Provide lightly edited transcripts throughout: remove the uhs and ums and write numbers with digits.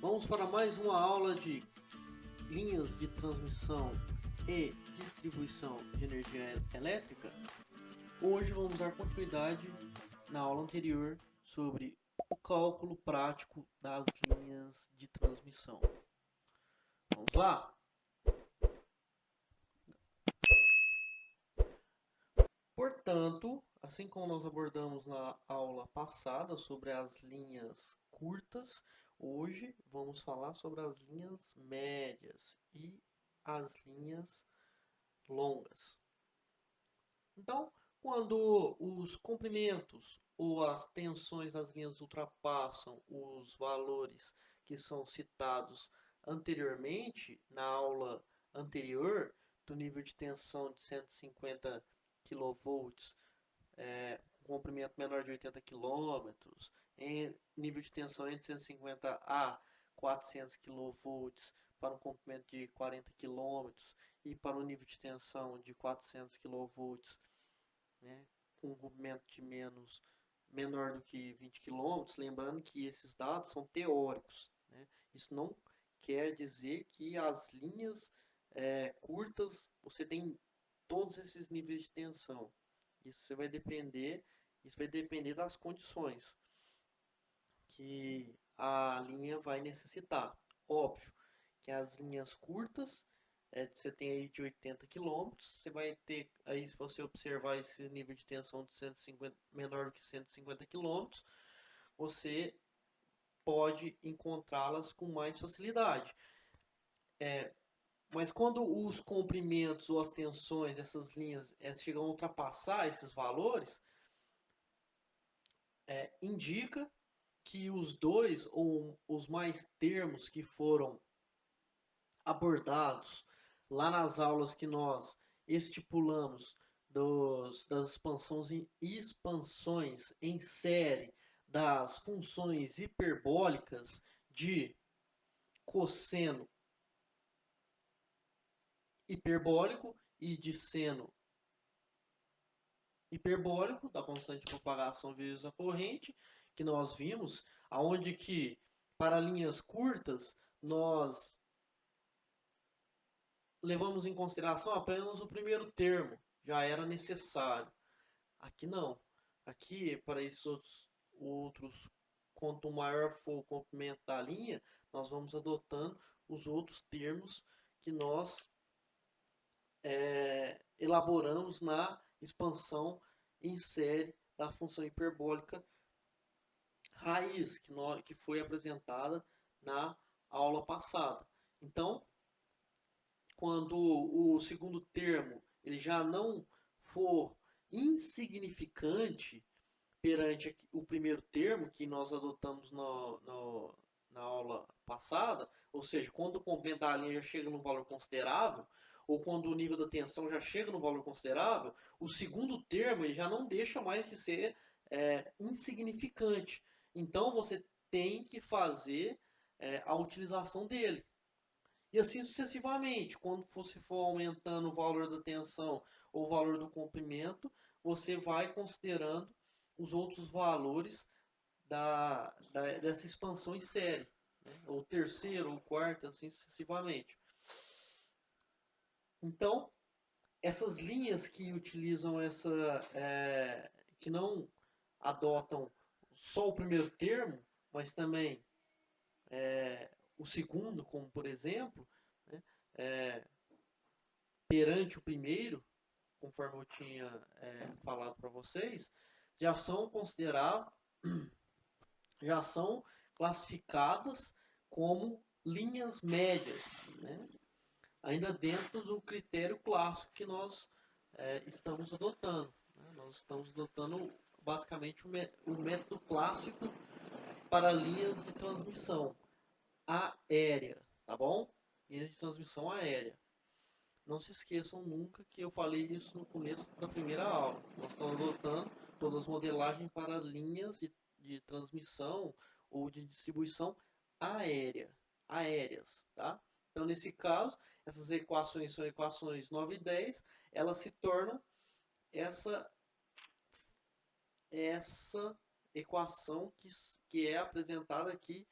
Vamos para mais uma aula de linhas de transmissão e distribuição de energia elétrica. Hoje vamos dar continuidade na aula anterior sobre o cálculo prático das linhas de transmissão. Vamos lá? Portanto, assim como nós abordamos na aula passada sobre as linhas curtas, hoje vamos falar sobre as linhas médias e as linhas longas. Então, quando os comprimentos ou as tensões das linhas ultrapassam os valores que são citados anteriormente, na aula anterior, do nível de tensão de 150 kV, com comprimento menor de 80 km, em nível de tensão entre 150 a 400 kV para um comprimento de 40 km e para um nível de tensão de 400 kV, né, com um comprimento de menor do que 20 km, lembrando que esses dados são teóricos, né? Isso não quer dizer que as linhas curtas você tem todos esses níveis de tensão. Isso vai depender das condições que a linha vai necessitar. Óbvio que as linhas curtas, você tem aí de 80 quilômetros, você vai ter aí, se você observar esse nível de tensão de 150, menor do que 150 quilômetros, você pode encontrá-las com mais facilidade. Mas quando os comprimentos ou as tensões dessas linhas chegam a ultrapassar esses valores, indica que os dois ou os mais termos que foram abordados lá nas aulas que nós estipulamos das expansões em série das funções hiperbólicas de cosseno hiperbólico e de seno hiperbólico da constante de propagação vezes a corrente, que nós vimos, aonde que para linhas curtas nós levamos em consideração apenas o primeiro termo, já era necessário. Aqui não. Aqui, para esses outros, quanto maior for o comprimento da linha, nós vamos adotando os outros termos que nós elaboramos na expansão em série da função hiperbólica raiz, que foi apresentada na aula passada. Então, quando o segundo termo ele já não for insignificante perante o primeiro termo que nós adotamos na aula passada, ou seja, quando o comprimento da linha já chega num valor considerável, ou quando o nível da tensão já chega num valor considerável, o segundo termo ele já não deixa mais de ser insignificante. Então você tem que fazer a utilização dele. E assim sucessivamente, quando você for aumentando o valor da tensão ou o valor do comprimento, você vai considerando os outros valores dessa expansão em série, né? Ou terceiro, ou quarto, assim sucessivamente. Então, essas linhas que utilizam que não adotam só o primeiro termo, mas também o segundo, como por exemplo, né, perante o primeiro, conforme eu tinha falado para vocês, já são consideradas, já são classificadas como linhas médias, né? Ainda dentro do critério clássico que nós estamos adotando. Né? Nós estamos adotando basicamente o método clássico para linhas de transmissão aérea, tá bom? Linhas de transmissão aérea. Não se esqueçam nunca que eu falei isso no começo da primeira aula. Nós estamos adotando todas as modelagens para linhas de transmissão ou de distribuição aéreas, tá? Então, nesse caso, essas equações são equações 9 e 10, elas se tornam essa equação que é apresentada aqui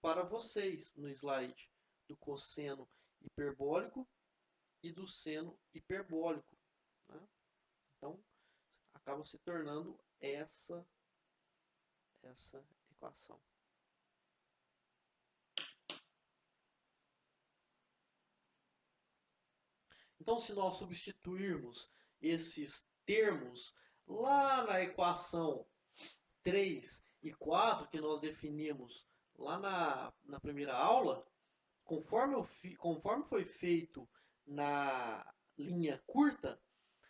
para vocês no slide do cosseno hiperbólico e do seno hiperbólico, né? Então, acaba se tornando essa equação. Então, se nós substituirmos esses termos lá na equação 3 e 4 que nós definimos lá na primeira aula, conforme foi feito na linha curta,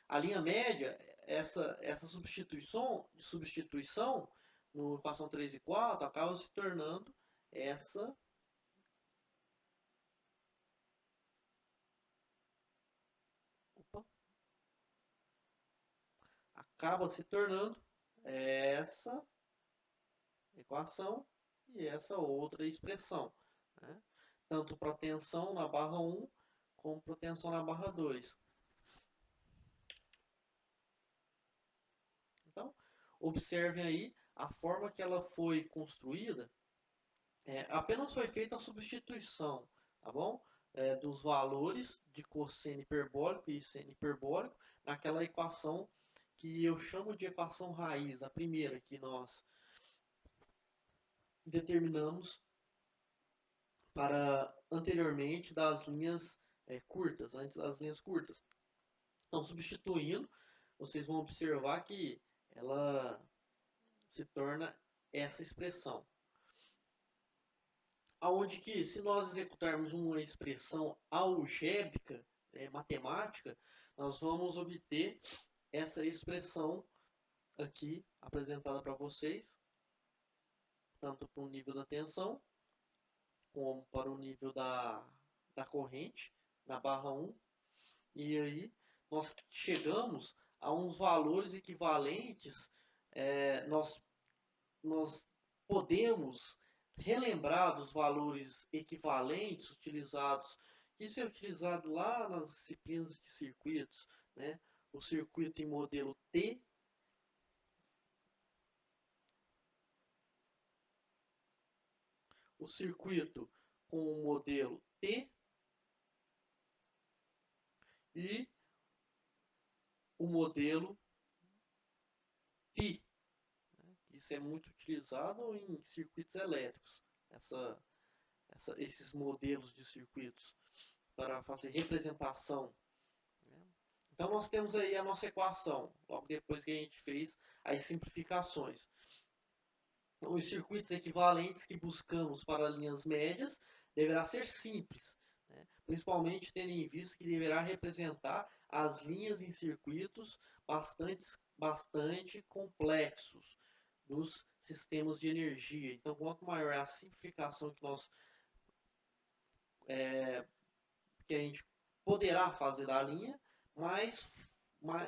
a linha média, essa substituição no equação 3 e 4 acaba se tornando essa acaba se tornando essa equação e essa outra expressão, né? Tanto para tensão na barra 1 como para tensão na barra 2. Então, observem aí a forma que ela foi construída. Apenas foi feita a substituição, tá bom? Dos valores de cosseno hiperbólico e seno hiperbólico naquela equação que eu chamo de equação raiz, a primeira que nós determinamos para anteriormente das linhas curtas, antes das linhas curtas. Então, substituindo, vocês vão observar que ela se torna essa expressão. Aonde que, se nós executarmos uma expressão algébrica, matemática, nós vamos obter essa expressão aqui apresentada para vocês, tanto para o nível da tensão, como para o nível da corrente, na barra 1. E aí nós chegamos a uns valores equivalentes, nós podemos relembrar dos valores equivalentes utilizados, que isso é utilizado lá nas disciplinas de circuitos, né? O circuito em modelo T, o circuito com o modelo T e o modelo Pi. Isso é muito utilizado em circuitos elétricos, esses modelos de circuitos para fazer representação. Então nós temos aí a nossa equação, logo depois que a gente fez as simplificações. Os circuitos equivalentes que buscamos para linhas médias deverá ser simples, né? Principalmente tendo em vista que deverá representar as linhas em circuitos bastante complexos dos sistemas de energia. Então, quanto maior é a simplificação que a gente poderá fazer da linha,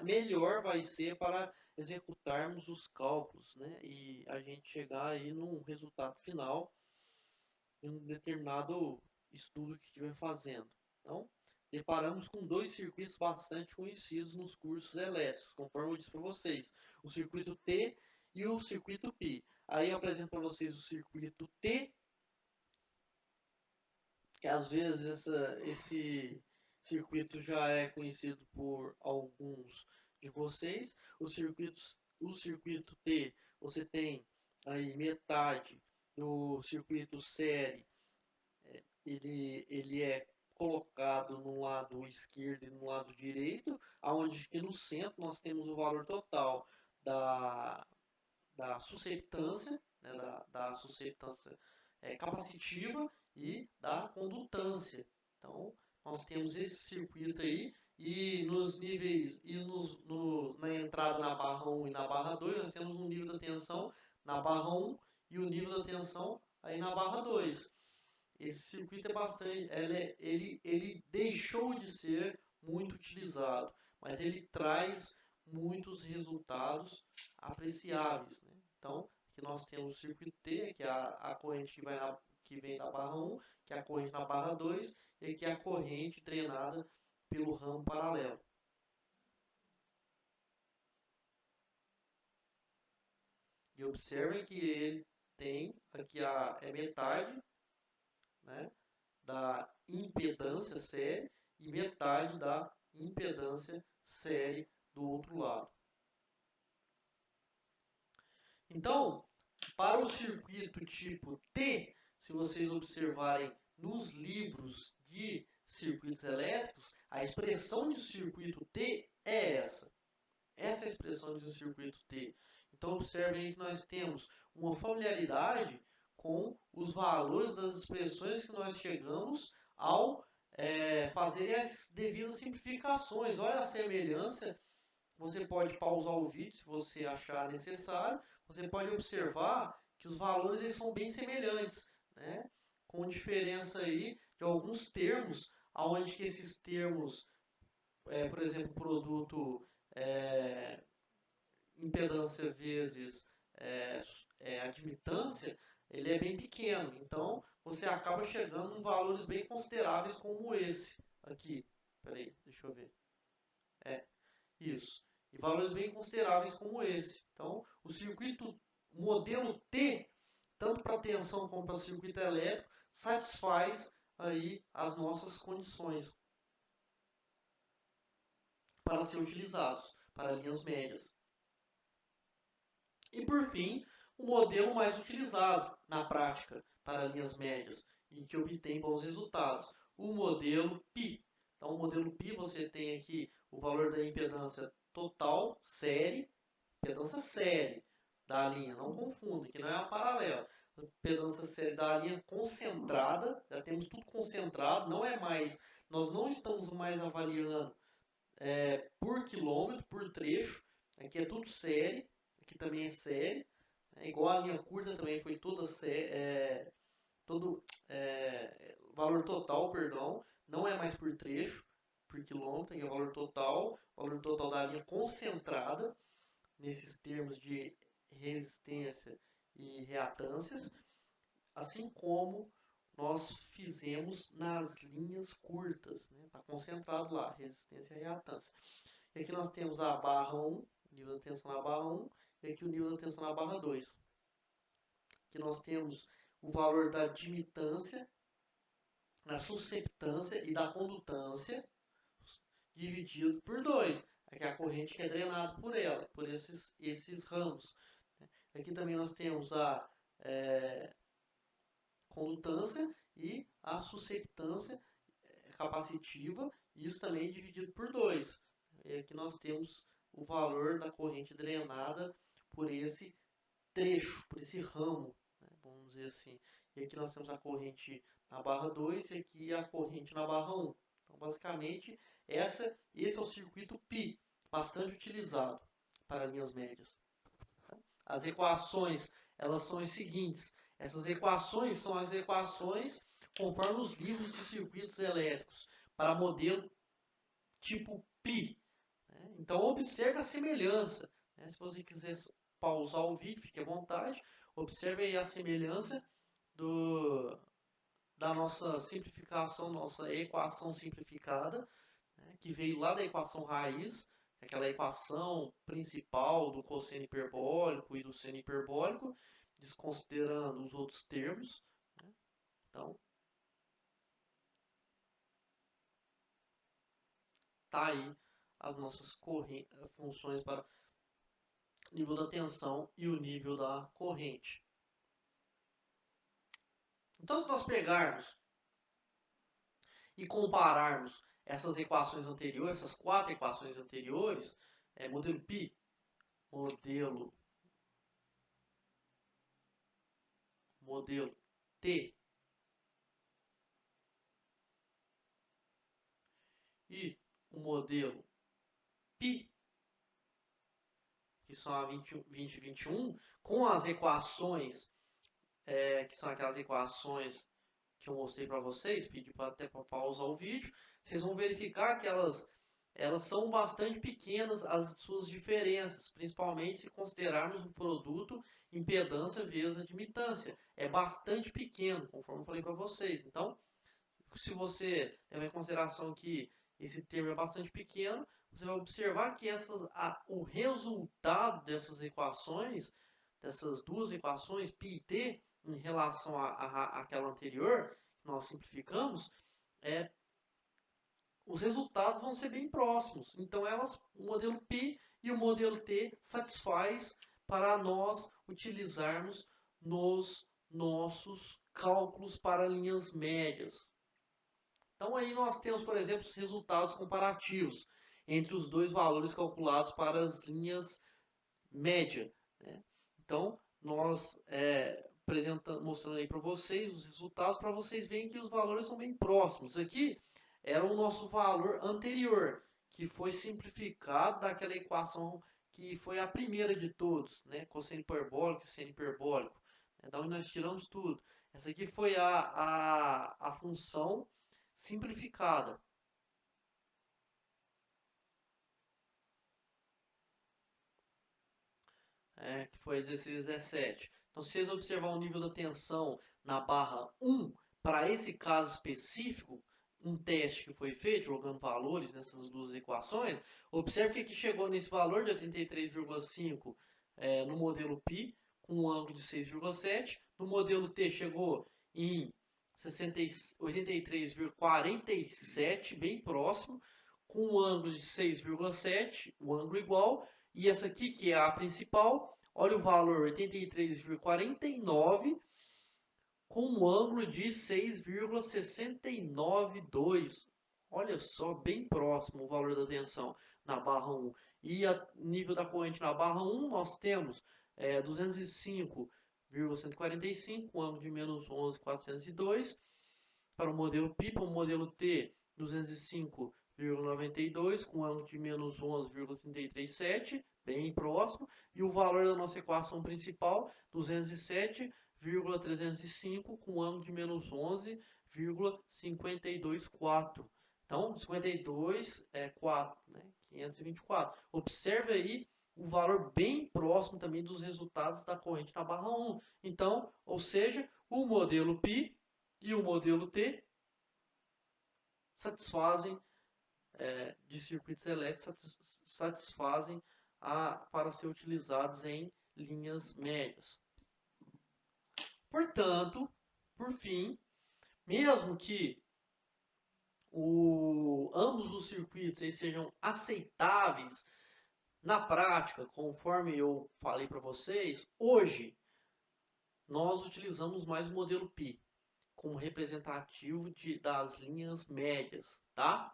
melhor vai ser para executarmos os cálculos, né? E a gente chegar aí num resultado final em um determinado estudo que estiver fazendo. Então, deparamos com dois circuitos bastante conhecidos nos cursos elétricos, conforme eu disse para vocês, o circuito T e o circuito Pi. Aí eu apresento para vocês o circuito T, que às vezes esse circuito já é conhecido por alguns de vocês. O circuito T, você tem aí metade do circuito série, ele é colocado no lado esquerdo e no lado direito, aonde que no centro nós temos o valor total da susceptância, né, da susceptância capacitiva e da condutância. Então, nós temos esse circuito aí, e nos níveis, na entrada na barra 1 e na barra 2, nós temos um nível da tensão na barra 1 e o nível da tensão aí na barra 2. Esse circuito é bastante, ele deixou de ser muito utilizado, mas ele traz muitos resultados apreciáveis, né? Então, aqui nós temos o circuito T, que é a corrente que vem da barra 1, que é a corrente na barra 2, e que é a corrente drenada pelo ramo paralelo. E observem que ele tem aqui é metade né, da impedância série e metade da impedância série do outro lado. Então, para o circuito tipo T, se vocês observarem nos livros de circuitos elétricos, a expressão de circuito T é essa. Essa é a expressão de um circuito T. Então, observem aí que nós temos uma familiaridade com os valores das expressões que nós chegamos ao fazer as devidas simplificações. Olha a semelhança. Você pode pausar o vídeo se você achar necessário. Você pode observar que os valores eles são bem semelhantes, né? Com diferença aí de alguns termos, onde que esses termos, por exemplo, produto impedância vezes admitância, ele é bem pequeno. Então, você acaba chegando em valores bem consideráveis como esse aqui. Peraí, deixa eu ver. Isso. E valores bem consideráveis como esse. Então, o circuito modelo T, tanto para tensão como para circuito elétrico, satisfaz aí as nossas condições para ser utilizados para linhas médias. E por fim, o modelo mais utilizado na prática para linhas médias e que obtém bons resultados, o modelo π. Então, o modelo π você tem aqui o valor da impedância total, série, impedância série da linha, não confunda, que não é a paralela. A impedância série da linha concentrada, já temos tudo concentrado, não é mais, nós não estamos mais avaliando por quilômetro, por trecho, aqui é tudo série, aqui também é série, igual a linha curta também foi toda série, valor total, perdão, não é mais por trecho, por quilômetro, aqui é o valor total da linha concentrada, nesses termos de resistência e reatâncias, assim como nós fizemos nas linhas curtas, né? Está concentrado lá, resistência e reatância. E aqui nós temos a barra 1, nível da tensão na barra 1, e aqui o nível da tensão na barra 2. Aqui nós temos o valor da admitância, da susceptância e da condutância, dividido por 2. Aqui é a corrente que é drenada por ela, por esses ramos. Aqui também nós temos a condutância e a susceptância capacitiva, e isso também é dividido por 2. E aqui nós temos o valor da corrente drenada por esse trecho, por esse ramo, né, vamos dizer assim. E aqui nós temos a corrente na barra 2 e aqui a corrente na barra 1. Então, basicamente, esse é o circuito π, bastante utilizado para linhas médias. As equações, elas são as seguintes. Essas equações são as equações conforme os livros de circuitos elétricos para modelo tipo π. Então, observe a semelhança. Se você quiser pausar o vídeo, fique à vontade. Observe aí a semelhança da nossa simplificação, nossa equação simplificada, que veio lá da equação raiz, aquela equação principal do cosseno hiperbólico e do seno hiperbólico, desconsiderando os outros termos. Então, tá aí as nossas funções para o nível da tensão e o nível da corrente. Então, se nós pegarmos e compararmos essas equações anteriores, essas 4 equações anteriores, modelo π, modelo T e o modelo π, que são a 20 e 21, com as equações, que são aquelas equações que eu mostrei para vocês, pedi até para pausar o vídeo, vocês vão verificar que elas são bastante pequenas, as suas diferenças, principalmente se considerarmos o produto impedância vezes admitância. É bastante pequeno, conforme eu falei para vocês. Então, se você levar em consideração que esse termo é bastante pequeno, você vai observar que o resultado dessas equações, dessas duas equações, π e t, em relação àquela anterior, nós simplificamos, os resultados vão ser bem próximos. Então, o modelo P e o modelo T satisfaz para nós utilizarmos nos nossos cálculos para linhas médias. Então, aí nós temos, por exemplo, os resultados comparativos entre os dois valores calculados para as linhas média, né? Então, nós mostrando aí para vocês os resultados, para vocês verem que os valores são bem próximos. Aqui era o nosso valor anterior, que foi simplificado daquela equação que foi a primeira de todos, né? Cosseno hiperbólico e seno hiperbólico. Da onde nós tiramos tudo. Essa aqui foi a função simplificada. Que foi exercício 17. Então, se vocês observar o nível da tensão na barra 1, para esse caso específico, um teste que foi feito, jogando valores nessas duas equações, observe que aqui chegou nesse valor de 83,5 no modelo Pi, com um ângulo de 6,7. No modelo T chegou em 83,47, bem próximo, com um ângulo de 6,7, o ângulo igual. E essa aqui, que é a principal, olha o valor 83,49 com um ângulo de 6,692. Olha só, bem próximo o valor da tensão na barra 1. E a nível da corrente na barra 1, nós temos 205,145, com ângulo de menos 11,402. Para o modelo Pi, para o modelo T, 205,92, com ângulo de menos 11,337, bem próximo. E o valor da nossa equação principal, 207,305, com ângulo de menos 11,524. Então, 52 é 4, né? 524. Observe aí o valor bem próximo também dos resultados da corrente na barra 1. Então, ou seja, o modelo Pi e o modelo T satisfazem, de circuitos elétricos, satisfazem para ser utilizados em linhas médias. Portanto, por fim, mesmo que ambos os circuitos aí sejam aceitáveis na prática, conforme eu falei para vocês, hoje nós utilizamos mais o modelo Pi como representativo das linhas médias, tá?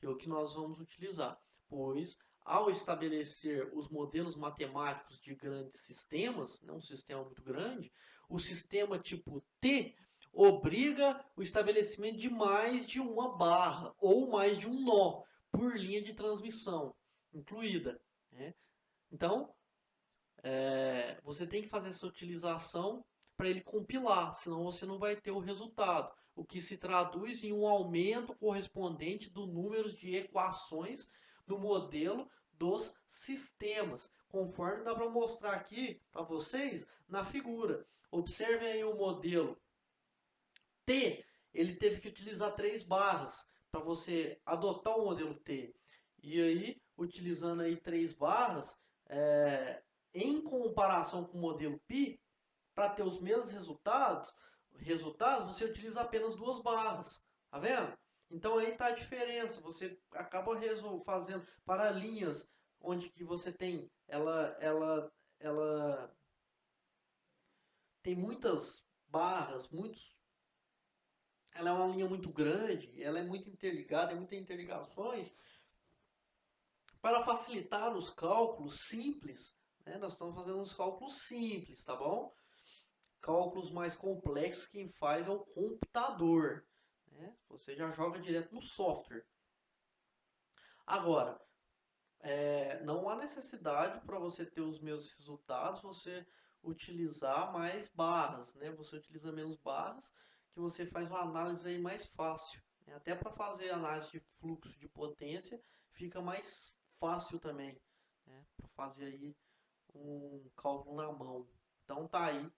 É o que nós vamos utilizar, pois ao estabelecer os modelos matemáticos de grandes sistemas, né, um sistema muito grande, o sistema tipo T obriga o estabelecimento de mais de uma barra ou mais de um nó por linha de transmissão incluída, né? Então, você tem que fazer essa utilização para ele compilar, senão você não vai ter o resultado, o que se traduz em um aumento correspondente do número de equações no modelo dos sistemas, conforme dá para mostrar aqui para vocês na figura. Observem aí o modelo T, ele teve que utilizar 3 barras para você adotar o modelo T. E aí, utilizando aí 3 barras, em comparação com o modelo Pi, para ter os mesmos resultados, você utiliza apenas 2 barras. Tá vendo? Então aí está a diferença. Você acaba fazendo para linhas onde que você tem ela tem muitas barras, ela é uma linha muito grande, ela é muito interligada, muitas interligações. Para facilitar os cálculos simples, né, nós estamos fazendo os cálculos simples, tá bom? Cálculos mais complexos quem faz é o computador, né? Você já joga direto no software. Agora, não há necessidade para você ter os mesmos resultados, você utilizar mais barras, né? Você utiliza menos barras, que você faz uma análise aí mais fácil, né? Até para fazer análise de fluxo de potência fica mais fácil também, né? Para fazer aí um cálculo na mão. Então tá aí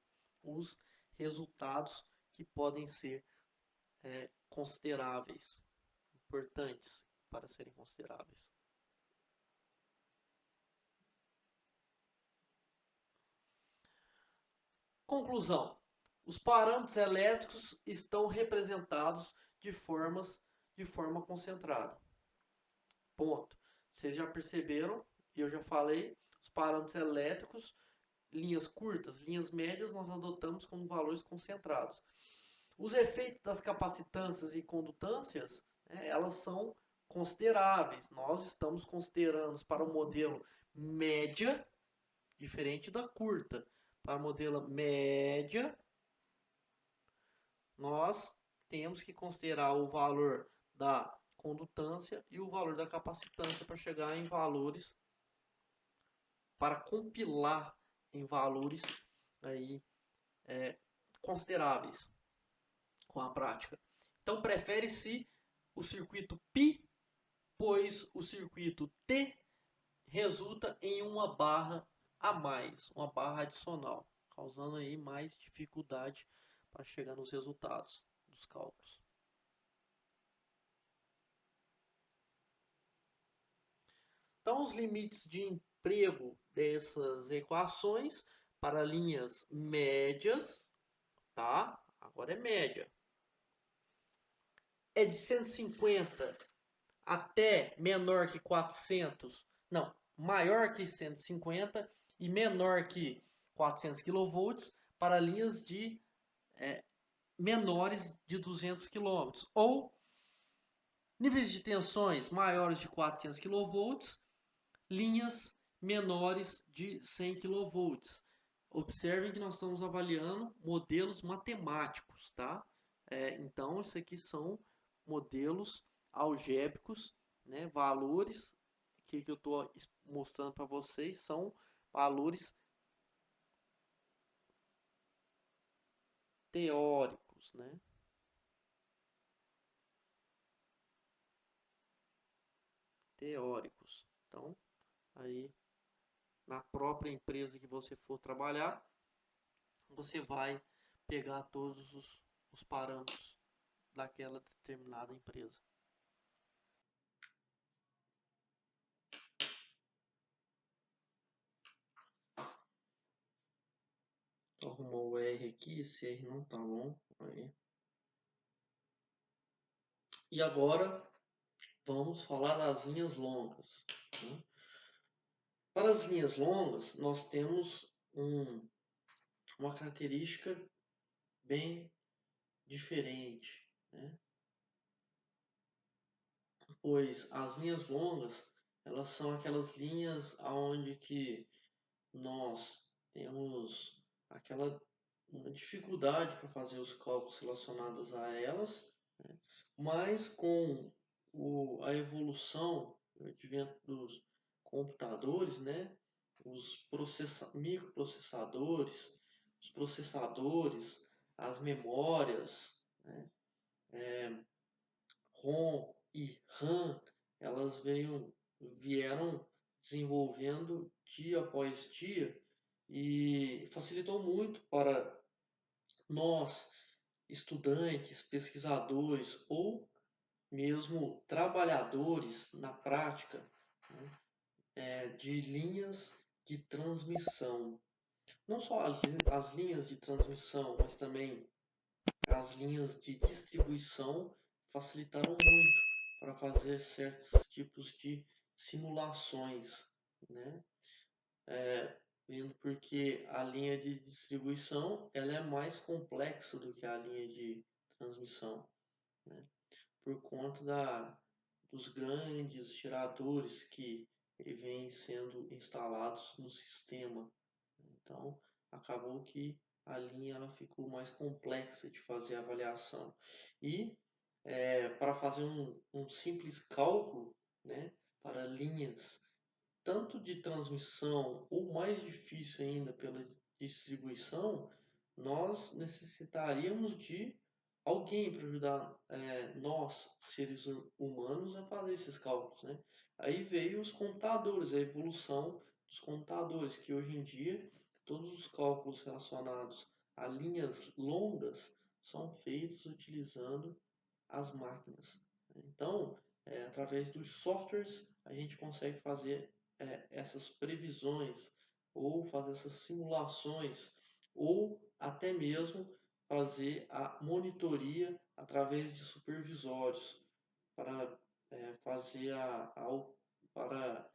os resultados que podem ser consideráveis, importantes para serem consideráveis. Conclusão. Os parâmetros elétricos estão representados de forma concentrada. Ponto. Vocês já perceberam, eu já falei, os parâmetros elétricos, linhas curtas, linhas médias, nós adotamos como valores concentrados. Os efeitos das capacitâncias e condutâncias, né, elas são consideráveis. Nós estamos considerando para o modelo média, diferente da curta. Para o modelo média, nós temos que considerar o valor da condutância e o valor da capacitância para chegar em valores, para compilar em valores aí, consideráveis com a prática. Então, prefere-se o circuito π, pois o circuito T resulta em uma barra a mais, uma barra adicional, causando aí mais dificuldade para chegar nos resultados dos cálculos. Então, os limites de emprego dessas equações para linhas médias, tá? Agora é média. É de 150 até menor que 400, não, maior que 150 e menor que 400 kV para linhas de menores de 200 kV, ou níveis de tensões maiores de 400 kV, linhas menores de 100 kV. Observem que nós estamos avaliando modelos matemáticos, tá? Então, isso aqui são modelos algébricos, né? Valores que eu estou mostrando para vocês são valores teóricos, né? Teóricos. Então, aí na própria empresa que você for trabalhar, você vai pegar todos os parâmetros daquela determinada empresa. Vou arrumar o R aqui, esse R não tá bom. Aí. E agora vamos falar das linhas longas. Né? Para as linhas longas, nós temos uma característica bem diferente, né? Pois as linhas longas, elas são aquelas linhas onde que nós temos aquela uma dificuldade para fazer os cálculos relacionados a elas, né? Mas com a evolução, o advento dos computadores, né? Os microprocessadores, os processadores, as memórias, né? ROM e RAM, elas vieram desenvolvendo dia após dia e facilitou muito para nós, estudantes, pesquisadores ou mesmo trabalhadores na prática, né, de linhas de transmissão. Não só as linhas de transmissão, mas também as linhas de distribuição facilitaram muito para fazer certos tipos de simulações, né? Vendo porque a linha de distribuição ela é mais complexa do que a linha de transmissão, né? Por conta dos grandes geradores que vêm sendo instalados no sistema. Então, acabou que a linha ela ficou mais complexa de fazer a avaliação. E para fazer um simples cálculo, né, para linhas tanto de transmissão ou mais difícil ainda pela distribuição, nós necessitaríamos de alguém para ajudar nós, seres humanos, a fazer esses cálculos, né? Aí veio os computadores, a evolução dos computadores, que hoje em dia todos os cálculos relacionados a linhas longas são feitos utilizando as máquinas. Então, através dos softwares, a gente consegue fazer essas previsões ou fazer essas simulações ou até mesmo fazer a monitoria através de supervisórios para fazer para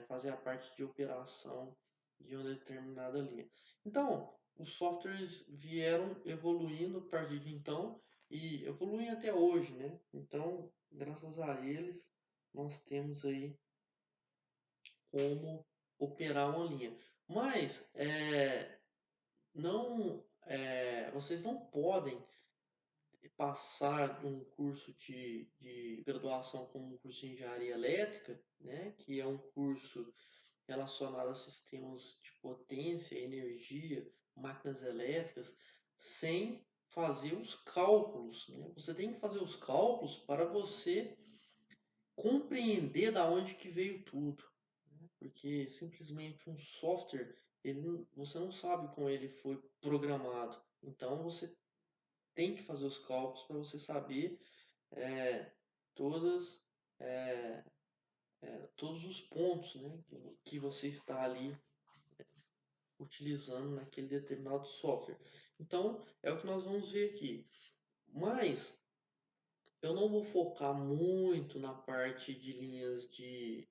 fazer a parte de operação de uma determinada linha. Então, os softwares vieram evoluindo a partir de então e evoluem até hoje, né? Então, graças a eles, nós temos aí como operar uma linha. Mas vocês não podem passar de um curso de graduação como um curso de engenharia elétrica, né, que é um curso relacionado a sistemas de potência, energia, máquinas elétricas, sem fazer os cálculos, né? Você tem que fazer os cálculos para você compreender da onde que veio tudo, né? Porque simplesmente um software, você não sabe como ele foi programado. Então você tem que fazer os cálculos para você saber é, todas, é, todos os pontos, né, que você está ali utilizando naquele determinado software. Então, é o que nós vamos ver aqui. Mas eu não vou focar muito na parte de de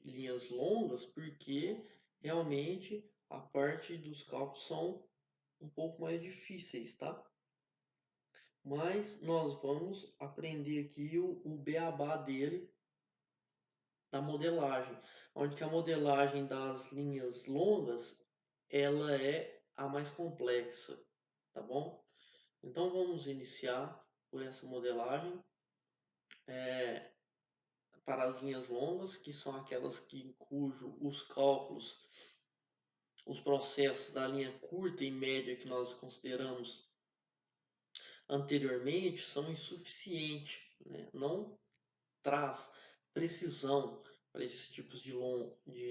linhas longas, porque realmente a parte dos cálculos são um pouco mais difíceis, tá? Mas nós vamos aprender aqui o beabá dele, da modelagem, onde que a modelagem das linhas longas ela é a mais complexa, tá bom? Então vamos iniciar por essa modelagem para as linhas longas, que são aquelas cujo os cálculos, os processos da linha curta e média que nós consideramos anteriormente são insuficientes, né? Não traz precisão para esses tipos de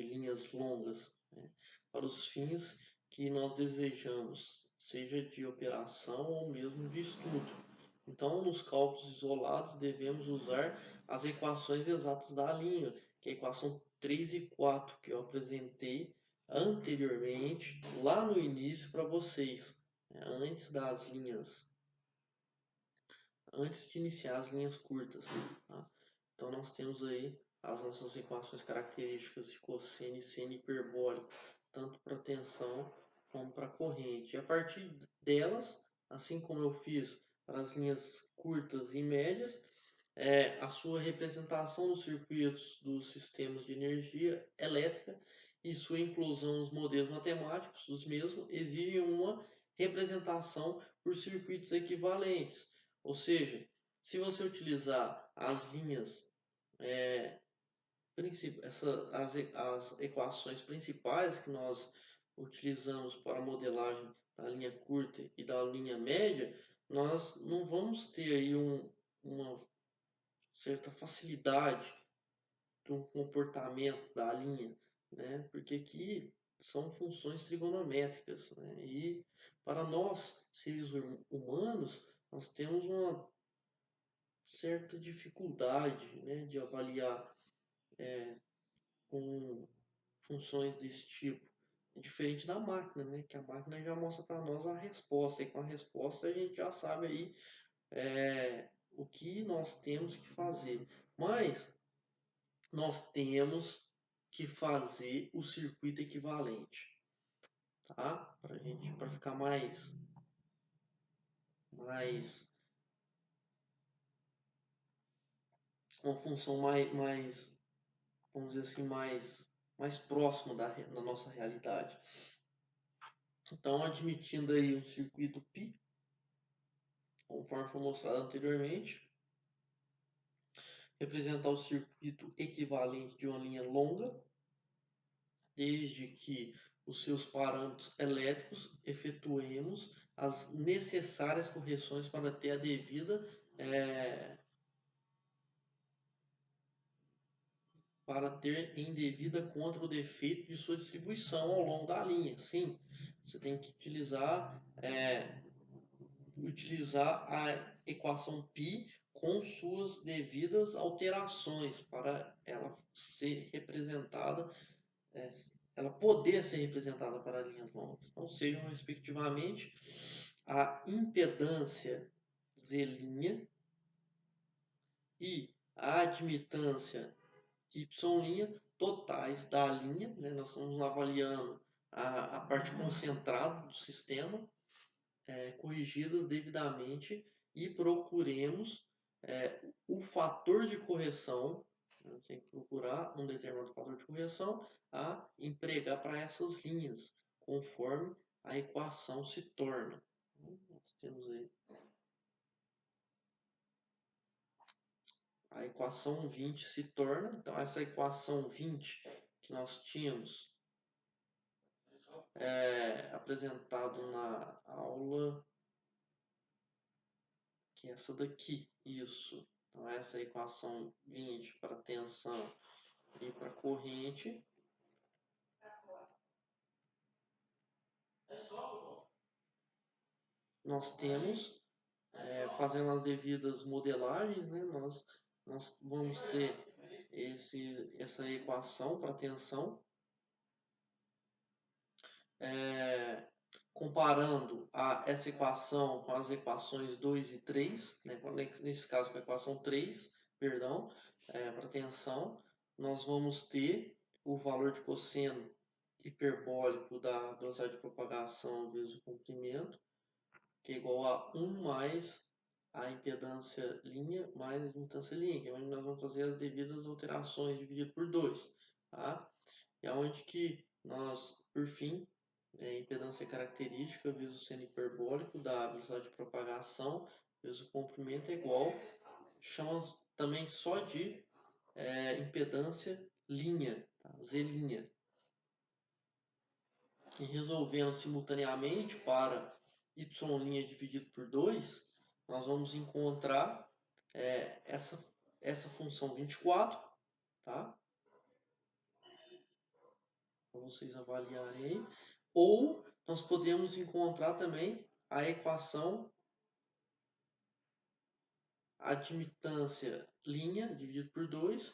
linhas longas, né, para os fins que nós desejamos, seja de operação ou mesmo de estudo. Então, nos cálculos isolados, devemos usar as equações exatas da linha, que é a equação 3 e 4, que eu apresentei anteriormente, lá no início para vocês, né, antes de iniciar as linhas curtas. Tá? Então nós temos aí as nossas equações características de cosseno e seno hiperbólico, tanto para tensão como para corrente. E a partir delas, assim como eu fiz para as linhas curtas e médias, a sua representação nos circuitos dos sistemas de energia elétrica e sua inclusão nos modelos matemáticos dos mesmos exigem uma representação por circuitos equivalentes. Ou seja, se você utilizar as linhas, as equações principais que nós utilizamos para a modelagem da linha curta e da linha média, nós não vamos ter aí uma certa facilidade do comportamento da linha, né? Porque aqui são funções trigonométricas, né? E para nós, seres humanos, nós temos uma certa dificuldade, né, de avaliar com funções desse tipo. É diferente da máquina, né? Que a máquina já mostra para nós a resposta, e com a resposta a gente já sabe aí o que nós temos que fazer. Mas nós temos que fazer o circuito equivalente, tá? Para ficar mais, uma função vamos dizer assim, mais próximo da nossa realidade. Então, admitindo aí um circuito π, conforme foi mostrado anteriormente, representar o circuito equivalente de uma linha longa, desde que os seus parâmetros elétricos efetuemos as necessárias correções para ter a devida para ter em devida conta o defeito de sua distribuição ao longo da linha. Sim, você tem que utilizar a equação π com suas devidas alterações para ela ser representada, ela poder ser representada para linhas longas. Então, sejam respectivamente a impedância Z' e a admitância Y' totais da linha, né? Nós estamos avaliando a parte concentrada do sistema, corrigidas devidamente, e procuremos o fator de correção, né? Tem que procurar um determinado fator de correção a empregar para essas linhas, conforme a equação se torna. Nós temos aí a equação 20 se torna, então essa equação 20 que nós tínhamos apresentado na aula, que é essa daqui, isso. Então essa é a equação 20 para tensão e para corrente. Nós temos, fazendo as devidas modelagens, né, nós vamos ter essa equação para tensão, comparando essa equação com as equações 2 e 3, né, nesse caso com a equação 3, perdão, para tensão, nós vamos ter o valor de cosseno hiperbólico da velocidade de propagação vezes o comprimento, que é igual a 1 mais a impedância linha mais a admitância linha, que é onde nós vamos fazer as devidas alterações dividido por 2. Tá? E aonde que nós, por fim, impedância característica vezes o seno hiperbólico da velocidade de propagação vezes o comprimento é igual, chamamos também só de impedância linha, tá? Z'. E resolvendo simultaneamente para y' dividido por 2, nós vamos encontrar essa função 24, tá? Para vocês avaliarem. Ou nós podemos encontrar também a equação admitância linha dividido por 2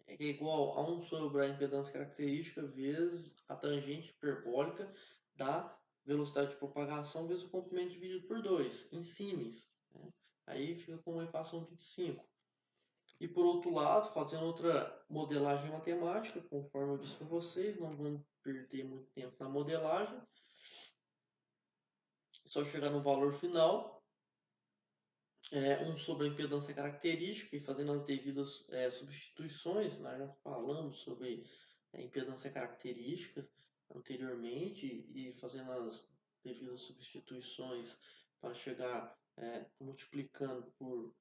é igual a 1 sobre a impedância característica vezes a tangente hiperbólica da velocidade de propagação vezes o comprimento dividido por 2, em símils. Né? Aí fica com a equação 25. E por outro lado, fazendo outra modelagem matemática, conforme eu disse para vocês, não vamos perder muito tempo na modelagem, só chegar no valor final, 1 sobre a impedância característica, e fazendo as devidas substituições. Nós já falamos sobre a impedância característica anteriormente, e fazendo as devidas substituições para chegar multiplicando por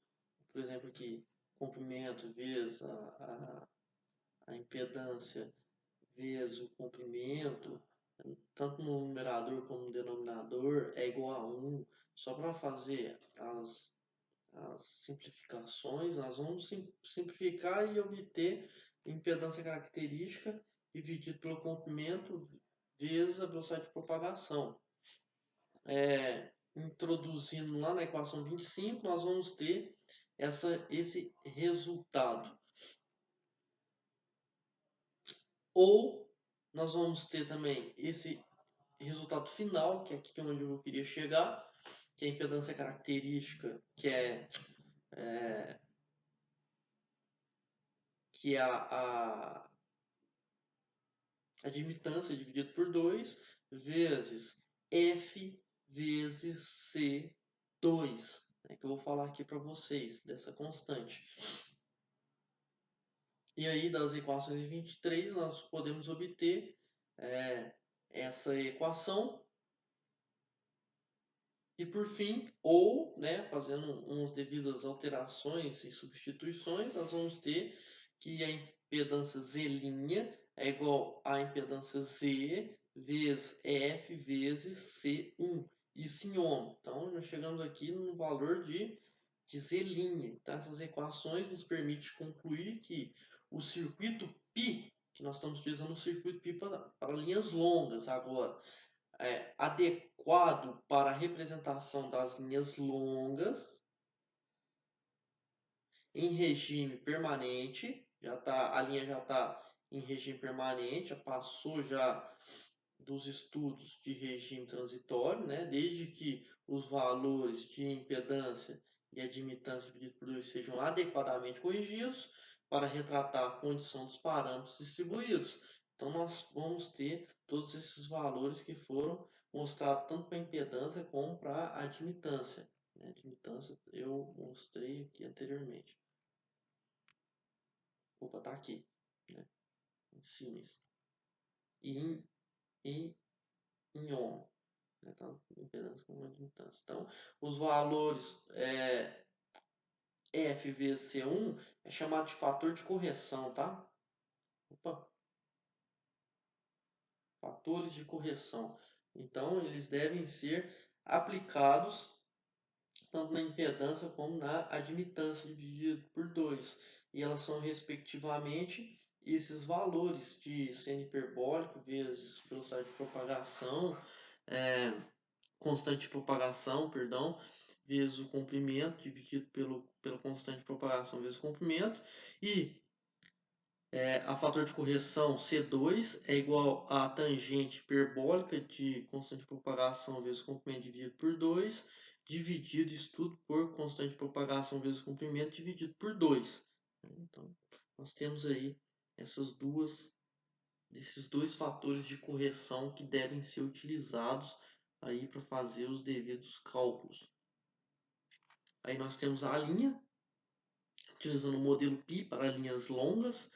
exemplo, aqui, comprimento vezes a impedância vezes o comprimento, tanto no numerador como no denominador, é igual a 1. Só para fazer as simplificações, nós vamos simplificar e obter impedância característica dividido pelo comprimento vezes a velocidade de propagação. Introduzindo lá na equação 25, nós vamos ter esse resultado. Ou nós vamos ter também esse resultado final, que é aqui onde eu queria chegar, que é a impedância característica, que é a admitância dividido por 2 vezes F vezes C2, né, que eu vou falar aqui para vocês, dessa constante. E aí, das equações de 23, nós podemos obter essa equação. E por fim, ou, né, fazendo umas devidas alterações e substituições, nós vamos ter que a impedância Z' é igual à impedância Z vezes F vezes C1. Isso em ohm. Então, nós chegamos aqui no valor de Z'. Então, essas equações nos permitem concluir que o circuito π, que nós estamos utilizando o circuito π para linhas longas agora, adequado para a representação das linhas longas em regime permanente. A linha já está em regime permanente, já passou já dos estudos de regime transitório, né? Desde que os valores de impedância e admitância divididos por 2 sejam adequadamente corrigidos para retratar a condição dos parâmetros distribuídos. Então, nós vamos ter todos esses valores que foram mostrados tanto para a impedância como para a admitância. A admitância eu mostrei aqui anteriormente. Opa, tá aqui, né? Em cima. Em ohm, né? Então, impedância com admitância. Então, os valores F vezes C1 é chamado de fator de correção, tá? Opa, fatores de correção. Então, eles devem ser aplicados tanto na impedância como na admitância dividido por 2. E elas são, respectivamente, esses valores de seno hiperbólico vezes velocidade de propagação, constante de propagação, perdão, vezes o comprimento, dividido pela constante de propagação vezes o comprimento, e a fator de correção C2 é igual a tangente hiperbólica de constante de propagação vezes o comprimento dividido por 2, dividido isso tudo por constante de propagação vezes o comprimento dividido por 2. Então, nós temos aí esses dois fatores de correção que devem ser utilizados aí para fazer os devidos cálculos. Aí nós temos a linha, utilizando o modelo π para linhas longas.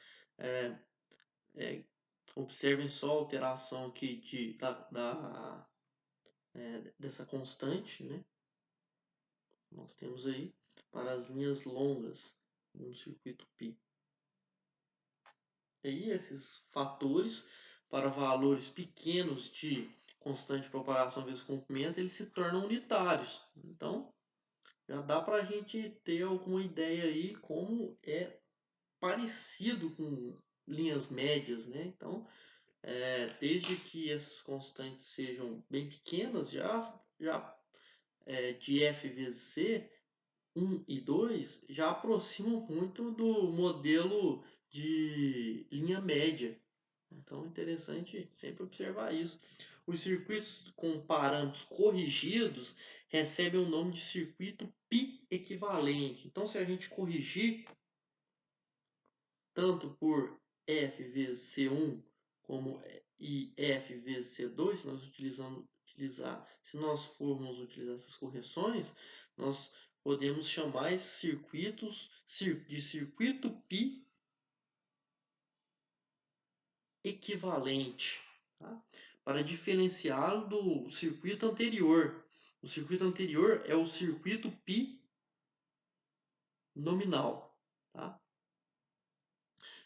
Observem só a alteração aqui dessa constante, né? Nós temos aí para as linhas longas no circuito π. E aí esses fatores para valores pequenos de constante de propagação vezes comprimento, eles se tornam unitários. Então, já dá para a gente ter alguma ideia aí como é parecido com linhas médias, né? Então, desde que essas constantes sejam bem pequenas, de F vezes C, 1 e 2 já aproximam muito do modelo de linha média. Então é interessante sempre observar isso. Os circuitos com parâmetros corrigidos recebem o nome de circuito π equivalente. Então, se a gente corrigir tanto por F vezes C1 como e F vezes C2, se nós formos utilizar essas correções, nós podemos chamar esses circuitos de circuito π equivalente, tá? Para diferenciá-lo do circuito anterior. O circuito anterior é o circuito π nominal, tá?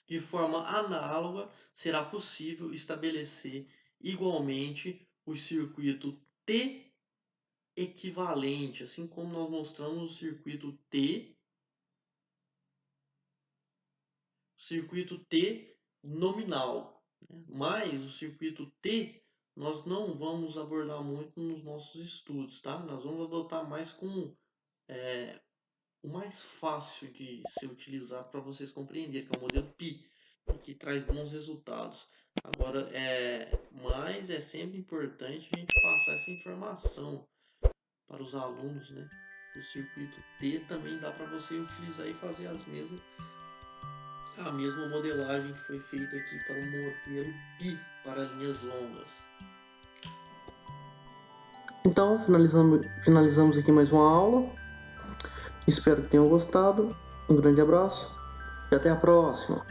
De forma análoga, será possível estabelecer igualmente o circuito T equivalente, assim como nós mostramos o circuito T nominal. Mas o circuito T nós não vamos abordar muito nos nossos estudos, tá? Nós vamos adotar mais com o mais fácil de ser utilizado para vocês compreenderem, que é o modelo π, que traz bons resultados. Agora, mas é sempre importante a gente passar essa informação para os alunos, né? O circuito T também dá para você utilizar e fazer a mesma modelagem que foi feita aqui para o modelo π para linhas longas. Então, finalizamos aqui mais uma aula. Espero que tenham gostado. Um grande abraço e até a próxima!